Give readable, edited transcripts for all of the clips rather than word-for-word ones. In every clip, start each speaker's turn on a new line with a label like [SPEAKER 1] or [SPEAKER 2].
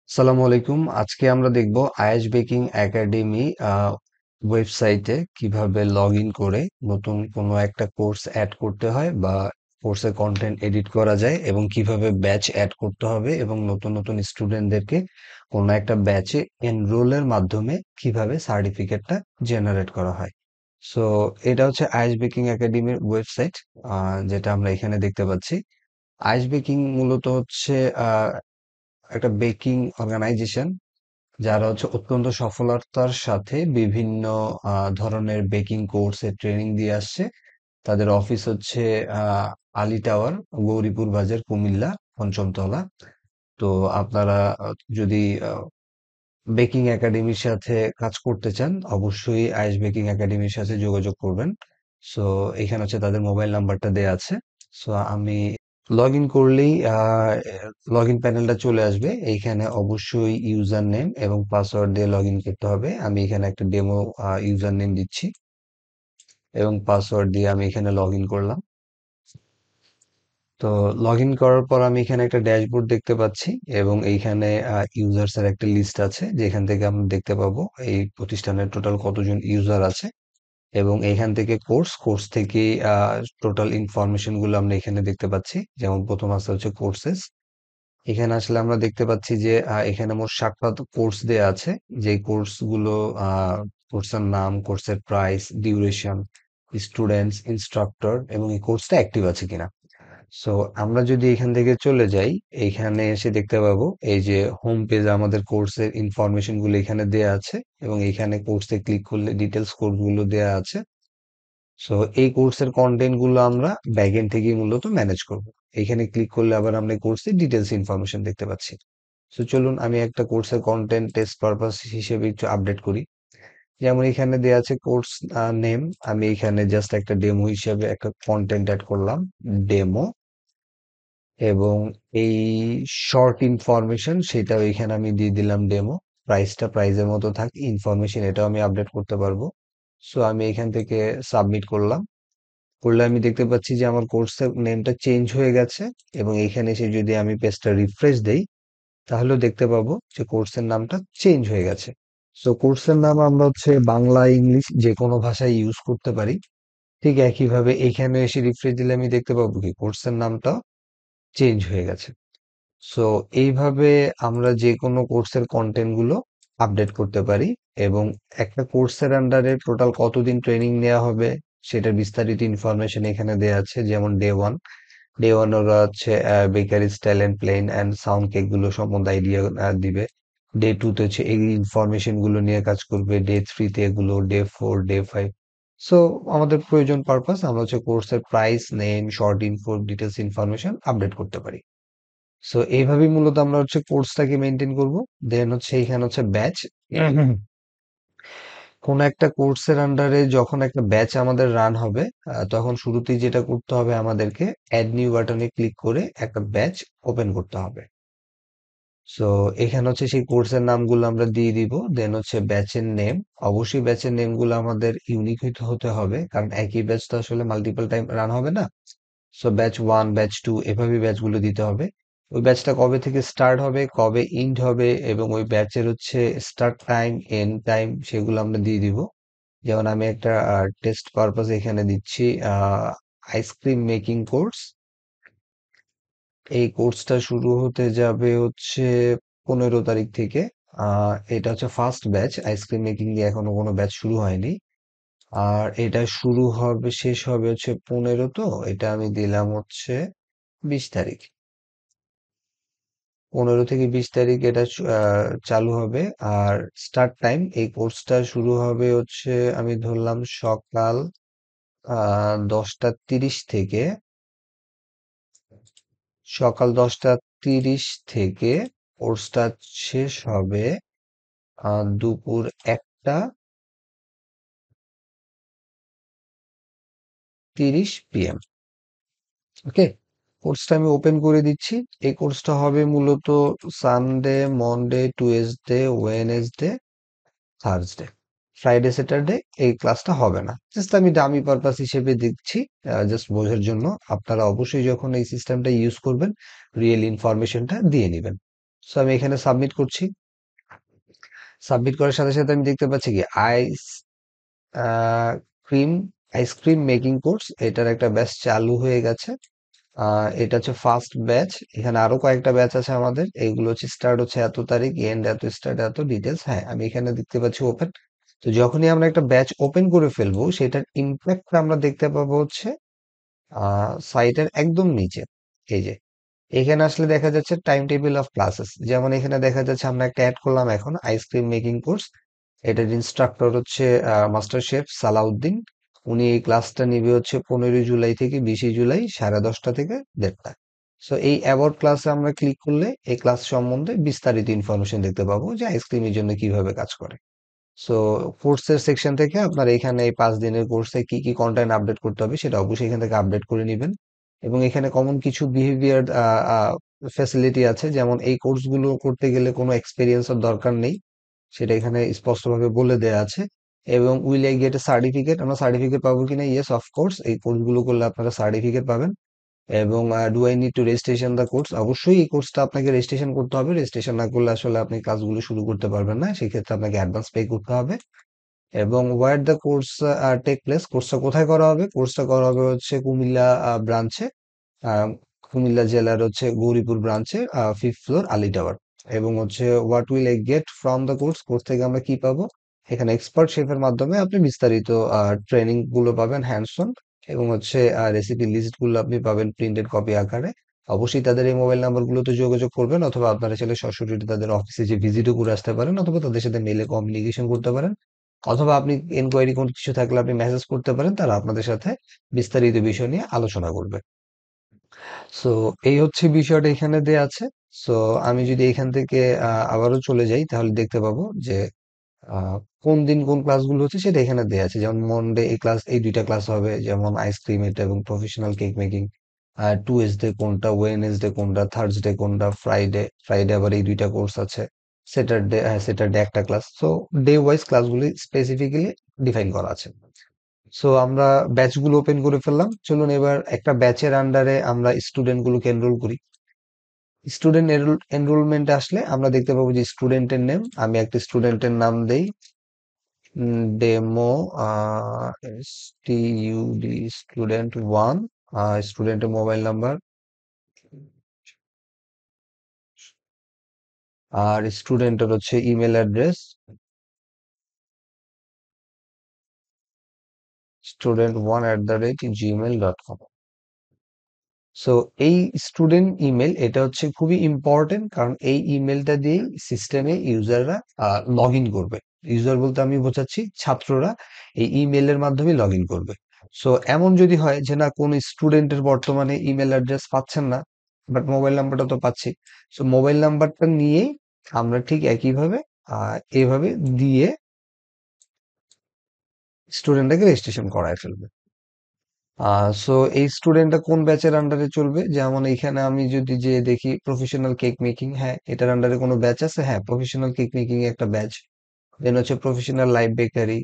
[SPEAKER 1] আসসালামু আলাইকুম। আজকে আমরা দেখব আয়েশ বেকিং একাডেমি ওয়েবসাইটে কিভাবে লগ ইন করে নতুন কোনো একটা কোর্স অ্যাড করতে হয় বা কোর্সের কন্টেন্ট এডিট করা যায় এবং কিভাবে ব্যাচ অ্যাড করতে হবে এবং নতুন নতুন স্টুডেন্টদেরকে কোনো একটা ব্যাচে এনরোলের মাধ্যমে কিভাবে সার্টিফিকেটটা জেনারেট করা হয়। সো এটা হচ্ছে আয়েশ বেকিং একাডেমির ওয়েবসাইট, যেটা আমরা এখানে দেখতে পাচ্ছি। আয়েশ বেকিং মূলত হচ্ছে একটা বেকিং অর্গানাইজেশন যারা হচ্ছে অত্যন্ত সফলতার সাথে বিভিন্ন ধরনের বেকিং কোর্সে ট্রেনিং দিয়ে আসছে। তাদের অফিস হচ্ছে আলী টাওয়ার, গৌরীপুর বাজার, কুমিল্লা, পঞ্চমতলা। তো আপনারা যদি বেকিং একাডেমির সাথে কাজ করতে চান, অবশ্যই আইস বেকিং একাডেমির সাথে যোগাযোগ করবেন। সো এখানে হচ্ছে তাদের মোবাইল নাম্বারটা দেয়া আছে। সো আমি লগ ইন করলেই লগ ইন প্যানেলটা চলে আসবে। এইখানে অবশ্যই ইউজার নেম এবং পাসওয়ার্ড দিয়ে লগ ইন করতে হবে। আমি এখানে একটা ডেমো ইউজার নেম দিচ্ছি এবং পাসওয়ার্ড দিয়ে আমি এখানে লগ ইন করলাম। তো লগ ইন করার পর আমি এখানে একটা ড্যাশবোর্ড দেখতে পাচ্ছি এবং এইখানে ইউজার্স এর একটা লিস্ট আছে, যেখান থেকে আমরা দেখতে পাবো এই প্রতিষ্ঠানের টোটাল কতজন ইউজার আছে এবং এইখান থেকে কোর্স থেকে টোটাল ইনফরমেশন গুলো আমরা এখানে দেখতে পাচ্ছি। যেমন প্রথম আছে হচ্ছে কোর্সেস। এখানে আসলে আমরা দেখতে পাচ্ছি যে এখানে মোট 7টা কোর্স দেয়া আছে। যে কোর্স গুলো কোর্সের নাম, কোর্সের প্রাইস, ডিউরেশন, স্টুডেন্টস, ইনস্ট্রাক্টর এবং এই কোর্সটা অ্যাক্টিভ আছে কিনা। সো আমরা যদি এখান থেকে চলে যাই, এইখানে এসে দেখতে পাবো এই যে হোম পেজ, আমাদের কোর্সের ইনফরমেশন গুলো এখানে দেয়া আছে এবং এখানে কোর্সে ক্লিক করলে ডিটেলস কোর্স গুলো দেয়া আছে। সো এই কোর্সের কন্টেন্ট গুলো আমরা ব্যাকএন্ড থেকে মূলত ম্যানেজ করব। এখানে ক্লিক করলে আবার আমরা কোর্সের ডিটেলস ইনফরমেশন দেখতে পাচ্ছি। সো চলুন আমি একটা কোর্সের কন্টেন্ট টেস্ট পারপাস হিসেবে একটু আপডেট করি। যেমন এখানে দেয়া আছে কোর্স নেম। আমি এখানে জাস্ট একটা ডেমো হিসেবে একটা কন্টেন্ট অ্যাড করলাম, ডেমো। এবং এই শর্ট ইনফরমেশন সেটাও এখানে আমি দিয়ে দিলাম, ডেমো। প্রাইসটা প্রাইজের মতো থাক, ইনফরমেশন এটাও আমি আপডেট করতে পারবো। সো আমি এখান থেকে সাবমিট করলাম। করলে আমি দেখতে পাচ্ছি যে আমার কোর্সের নেমটা চেঞ্জ হয়ে গেছে এবং এখানে এসে যদি আমি পেজটা রিফ্রেশ দেই, তাহলেও দেখতে পাবো যে কোর্সের নামটা চেঞ্জ হয়ে গেছে। সো কোর্সের নাম আমরা হচ্ছে বাংলা, ইংলিশ যে কোনো ভাষায় ইউজ করতে পারি। ঠিক একইভাবে এখানে এসে রিফ্রেশ দিলে আমি দেখতে পাবো কি কোর্সের নামটা চেঞ্জ হয়ে গেছে। সো এইভাবে আমরা যে কোনো কোর্সের কন্টেন্ট গুলো আপডেট করতে পারি এবং একটা কোর্সের আন্ডারে টোটাল কতদিন ট্রেনিং নেওয়া হবে সেটার বিস্তারিত ইনফরমেশন এখানে দেওয়া আছে। যেমন ডে ওয়ান ওরা হচ্ছে bakery style and plain and sound cake গুলো সম্বন্ধে আইডিয়া দিবে। ডে 2 তে হচ্ছে এই ইনফরমেশন গুলো নিয়ে কাজ করবে। ডে 3 তে এগুলো, ডে 4, ডে 5। সো আমাদের প্রয়োজন পারপাস আমরা হচ্ছে কোর্সের price, name, short info, details information update করতে পারি। সো এইভাবেই মূলত আমরা হচ্ছে কোর্সটাকে মেনটেন করব। দেন হচ্ছে এখানে হচ্ছে ব্যাচ। কোন একটা কোর্সের আন্ডারে যখন একটা ব্যাচ আমাদের রান হবে, তখন শুরুতেই যেটা করতে হবে আমাদেরকে অ্যাড নিউ বাটনে ক্লিক করে একটা ব্যাচ ওপেন করতে হবে। সো এখানে হচ্ছে সেই কোর্সের নামগুলো আমরা দিয়ে দিব। দেন হচ্ছে ব্যাচের নেম। অবশ্যই ব্যাচের নেমগুলো আমাদের ইউনিক হইতে হতে হবে, কারণ একই ব্যাচ তো আসলে মাল্টিপল টাইম রান হবে না। সো ব্যাচ 1, ব্যাচ 2 এভাবে ব্যাচগুলো দিতে হবে। ওই ব্যাচটা কবে থেকে স্টার্ট হবে, কবে এন্ড হবে এবং ওই ব্যাচের হচ্ছে স্টার্ট টাইম, এন্ড টাইম সেগুলো আমরা দিয়ে দিব। যেমন আমি একটা টেস্ট পারপাস এখানে দিচ্ছি, আইসক্রিম মেকিং কোর্স। এই কোর্সটা শুরু হতে যাবে হচ্ছে 15 তারিখ থেকে। এটা হচ্ছে ফার্স্ট ব্যাচ। আইসক্রিম মেকিং দিয়ে এখনো কোনো ব্যাচ শুরু হয়নি। আর এটা শুরু হবে, শেষ হবে হচ্ছে 15, তো এটা আমি দিলাম হচ্ছে 20 তারিখ। 15 থেকে 20 তারিখ এটা চালু হবে। আর স্টার্ট টাইম এই কোর্সটা শুরু হবে হচ্ছে আমি ধরলাম সকাল 10টা 30 থেকে। সকাল 10টা 30 থেকে কোর্সটা শেষ হবে দুপুর 1টা 30 PM। ওকে, কোর্সটা আমি ওপেন করে দিচ্ছি। এই কোর্সটা হবে মূলত Sunday, Monday, Tuesday, Wednesday, Thursday. Friday, Saturday এই ক্লাসটা হবে না। জাস্ট আমি ডামি পারপাস হিসেবে দিচ্ছি, জাস্ট বোঝার জন্য। আপনারা অবশ্যই যখন এই সিস্টেমটা ইউজ করবেন, রিয়েল ইনফরমেশনটা দিয়ে নেবেন। সো আমি এখানে সাবমিট করছি। সাবমিট করার সাথে সাথে আমি দেখতে পাচ্ছি কি ice cream ice cream making course এটার একটা ব্যাচ চালু হয়ে গেছে। এটা হচ্ছে ফার্স্ট ব্যাচ। এখানে আরো কয়েকটা ব্যাচ আছে আমাদের। এইগুলো হচ্ছে স্টার্ট হচ্ছে এত তারিখ, এন্ড এত, স্টার্ট এত, ডিটেলস। হ্যাঁ, আমি এখানে দেখতে পাচ্ছি ওপেন। তো যখনই আমরা একটা ব্যাচ ওপেন করে ফেলবো সেটার ইম্প্যাক্ট আমরা দেখতে পাবো হচ্ছে সাইটের একদম নিচে। এই যে এখানে আসলে দেখা যাচ্ছে টাইম টেবিল অফ ক্লাসেস। যেমন এখানে দেখা যাচ্ছে আমরা একটা অ্যাড করলাম এখন আইসক্রিম মেকিং কোর্স। এটার ইনস্ট্রাক্টর হচ্ছে মাস্টার শেফ সালাউদ্দিন। উনি এই ক্লাসটা নিবে হচ্ছে 15 জুলাই থেকে 20 জুলাই 10:30 থেকে 1:30। সো এই অ্যাবাউট ক্লাসে আমরা ক্লিক করলে এই ক্লাস সম্বন্ধে বিস্তারিত ইনফরমেশন দেখতে পাবো যে আইসক্রিমের জন্য কিভাবে কাজ করে। সো কোর্সের সেকশন থেকে আপনার এখানে এই 5 দিনের কোর্সে কি কি কন্টেন্ট আপডেট করতে হবে সেটা অবশ্যই এখান থেকে আপডেট করে নেবেন। এবং এখানে কমন কিছু বিহেভিয়ার ফ্যাসিলিটি আছে, যেমন এই কোর্সগুলো করতে গেলে কোনো এক্সপিরিয়েন্সের দরকার নেই, সেটা এখানে স্পষ্টভাবে বলে দেয়া আছে। এবং will I get A certificate, আমরা সার্টিফিকেট পাবো কিনা, ইয়েস অফকোর্স, এই কোর্সগুলো করলে আপনারা সার্টিফিকেট পাবেন। এবং do I need to registration the course, অবশ্যই এই কোর্সটা আপনাকে রেজিস্ট্রেশন করতে হবে। রেজিস্ট্রেশন না করলে আসলে আপনি ক্লাসগুলো শুরু করতে পারবেন না, সেক্ষেত্রে আপনাকে অ্যাডভান্স পে করতে হবে। এবং where the course take place, কোর্সটা কোথায় করা হবে, কোর্সটা করা হবে হচ্ছে কুমিল্লা ব্রাঞ্চে, কুমিল্লা জেলার হচ্ছে গৌরীপুর ব্রাঞ্চে, 5th ফ্লোর আলী টাওয়ার। এবং হচ্ছে what will I get from the course, course থেকে আমরা কি পাবো, এখানে এক্সপার্ট শেফের মাধ্যমে আপনি বিস্তারিত ট্রেনিং গুলো পাবেন হ্যান্ডস অন। এবং হচ্ছে রেসিপি লিস্ট গুলো আপনি পাবেন প্রিন্টেড কপি আকারে। অবশ্যই তাদের এই মোবাইল নাম্বার গুলোতে যোগাযোগ করবেন, অথবা আপনারা চাইলে সরাসরি তাদের অফিসে যে ভিজিটও করে আসতে পারেন, অথবা তাদের সাথে মেলে কমিউনিকেশন করতে পারেন, অথবা আপনি এনকোয়ারি কোনো কিছু থাকলে আপনি মেসেজ করতে পারেন, তারা আপনাদের সাথে বিস্তারিত বিষয় নিয়ে আলোচনা করবে। সো এই হচ্ছে বিষয়টা এখানে দেয়া আছে। সো আমি যদি এখান থেকে আবারও চলে যাই তাহলে দেখতে পাবো যে আহ, কোন দিন কোন ক্লাসগুলো হচ্ছে সেটা এখানে দেয়া আছে। যেমন মনডে এই দুইটা ক্লাস হবে, যেমন আইসক্রিম এটা এবং প্রফেশনাল কেক মেকিং। টুয়েসডে কোনটা, ওয়েনেসডে কোনটা, থার্সডে কোনটা, ফ্রাইডে আবার এই দুইটা কোর্স আছে। স্যাটারডে একটা ক্লাস। সো ডে ওয়াইজ ক্লাসগুলি স্পেসিফিক্যালি ডিফাইন করা আছে। সো আমরা ব্যাচগুলো ওপেন করে ফেললাম। চলুন এবার একটা ব্যাচের আন্ডারে আমরা স্টুডেন্ট গুলোকে এনরোল করি। স্টুডেন্ট এনরোলমেন্টে আসলে আমরা দেখতে পাবো যে স্টুডেন্টের নেম, আমি একটা স্টুডেন্টের নাম দেই ডেমো, STUD, স্টুডেন্ট 1। স্টুডেন্টের মোবাইল নাম্বার, আর স্টুডেন্টের হচ্ছে ইমেল অ্যাড্রেস student1@gmail.com। সো এই স্টুডেন্ট ইমেল এটা হচ্ছে খুবই ইম্পর্টেন্ট, কারণ এই ইমেলটা দিয়ে সিস্টেমে ইউজাররা লগ ইন করবে। ইউজার বলতে আমি বোঝাচ্ছি ছাত্ররা এই ইমেলের মাধ্যমে লগ ইন করবে। সো এমন যদি হয় যে না, কোন স্টুডেন্টের বর্তমানে ইমেল অ্যাড্রেস পাচ্ছেন না, বাট মোবাইল নাম্বারটা তো পাচ্ছি, সো মোবাইল নাম্বারটা নিয়েই আমরা ঠিক একইভাবে এভাবে দিয়ে স্টুডেন্টটাকে রেজিস্ট্রেশন করায় ফেলবো। সো এই স্টুডেন্টটা কোন ব্যাচের আন্ডারে চলবে, যেমন এখানে আমি যদি যে দেখি প্রফেশনাল কেক মেকিং, হ্যাঁ এটার আন্ডারে কোনো ব্যাচ আছে, হ্যাঁ প্রফেশনাল কেক মেকিং একটা ব্যাচ। দেন হচ্ছে প্রফেশনাল লাইভ বেকারি,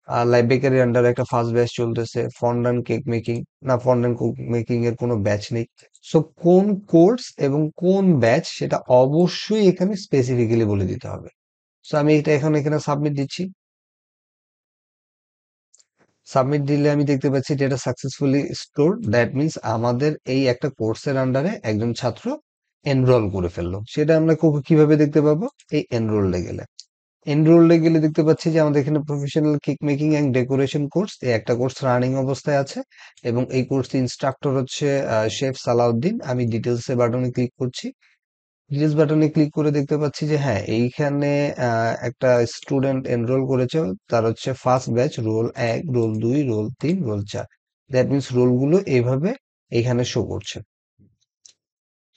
[SPEAKER 1] আর লাইভ বেকারির আন্ডারে একটা ফার্স্ট ব্যাচ চলতেছে। ফন্ডান কেক মেকিং, না ফন্ডান কেক মেকিং এর কোনো ব্যাচ নেই। সো কোন কোর্স এবং কোন ব্যাচ সেটা অবশ্যই এখানে স্পেসিফিক্যালি বলে দিতে হবে। সো আমি এটা এখন এখানে সাবমিট দিচ্ছি। সাবমিট দিলে আমি দেখতে পাচ্ছি এটা সাকসেসফুলি স্টোর, দ্যাট মিন্স আমাদের এই একটা কোর্সের আন্ডারে একজন ছাত্র এনরোল করে ফেললো। সেটা আমরা কিভাবে দেখতে পাবো, এই এনরোলডে গেলে। এনরোলডে গেলে দেখতে পাচ্ছি যে আমাদের এখানে professional cake making and decoration course, এই একটা কোর্স রানিং অবস্থায় আছে। এবং এই কোর্স ইনস্ট্রাক্টর হচ্ছে শেফ সালাউদ্দিন। আমি ডিটেলস এ বাটনে ক্লিক করছি। ডিটেলস বাটনে ক্লিক করে দেখতে পাচ্ছি যে হ্যাঁ, এইখানে একটা স্টুডেন্ট এনরোল করেছে। তার হচ্ছে first batch, roll 1, roll 2, roll 3, roll 4। That means রোলগুলো এইভাবে এইখানে শো করছে।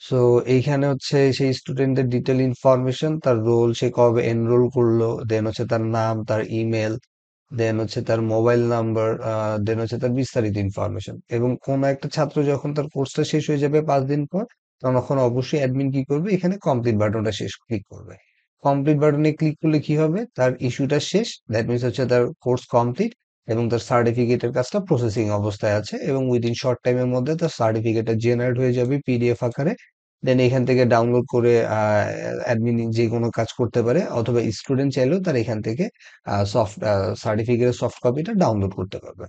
[SPEAKER 1] সো এইখানে হচ্ছে সেই স্টুডেন্টের ডিটেল ইনফরমেশন, তার রোল, সে কবে এনরোল করলো, দেন হচ্ছে তার নাম, তার ইমেল, দেন হচ্ছে তার মোবাইল নাম্বার, দেন হচ্ছে তার বিস্তারিত ইনফরমেশন। এবং কোন একটা ছাত্র যখন তার কোর্সটা শেষ হয়ে যাবে 5 দিন পর, তখন অবশ্যই অ্যাডমিন কি করবে, এখানে কমপ্লিট বাটনটা শেষ ক্লিক করবে। কমপ্লিট বাটনে ক্লিক করলে কি হবে, তার ইস্যুটা শেষ, দ্যাট মিনস হচ্ছে তার কোর্স কমপ্লিট। এবং তার সার্টিফিকেটের কাজটা প্রসেসিং অবস্থায় আছে, এবং উইদিন শর্ট টাইমের মধ্যে তার সার্টিফিকেটটা জেনারেট হয়ে যাবে PDF আকারে। দেন এখান থেকে ডাউনলোড করে অ্যাডমিন যে কোনো কাজ করতে পারে, অথবা স্টুডেন্ট চাইলেও তার এখান থেকে সফট সার্টিফিকেটের সফট কপিটা ডাউনলোড করতে পারবে।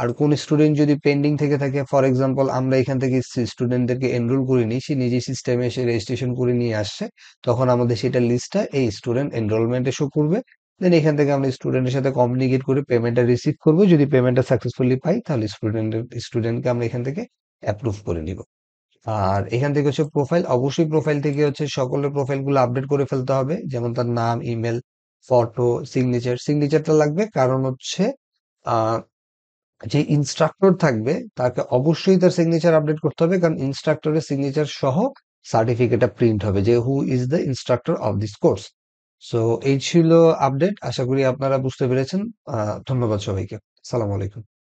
[SPEAKER 1] আর কোন স্টুডেন্ট যদি পেন্ডিং থেকে থাকে, ফর এক্সাম্পল আমরা এখান থেকে স্টুডেন্টদেরকে এনরোল করে নিই, সে নিজে সিস্টেমে এসে রেজিস্ট্রেশন করে নিয়ে আসছে, তখন আমাদের সেটা লিস্টটা এই স্টুডেন্ট এনরোলমেন্টে শো করবে। দেন এখান থেকে আমরা স্টুডেন্টের সাথে কমিউনিকেট করে পেমেন্টটা রিসিভ করবো। যদি পেমেন্টটা সাকসেসফুলি পাই, তাহলে স্টুডেন্টকে আমরা এখান থেকে অ্যাপ্রুভ করে নিব। আর এখান থেকে হচ্ছে প্রোফাইল, অবশ্যই প্রোফাইল থেকে হচ্ছে সকলের প্রোফাইল গুলো আপডেট করে ফেলতে হবে, যেমন তার নাম, ইমেল, ফটো, সিগনেচারটা লাগবে, কারণ হচ্ছে আহ যে ইনস্ট্রাক্টর থাকবে তাকে অবশ্যই তার সিগনেচার আপডেট করতে হবে, কারণ ইনস্ট্রাক্টরের সিগনেচার সহ সার্টিফিকেটটা প্রিন্ট হবে যে who is the instructor of this course. So এই ছিল আপডেট, আশা করি আপনারা বুঝতে পেরেছেন। ধন্যবাদ সবাইকে। সালাম আলাইকুম।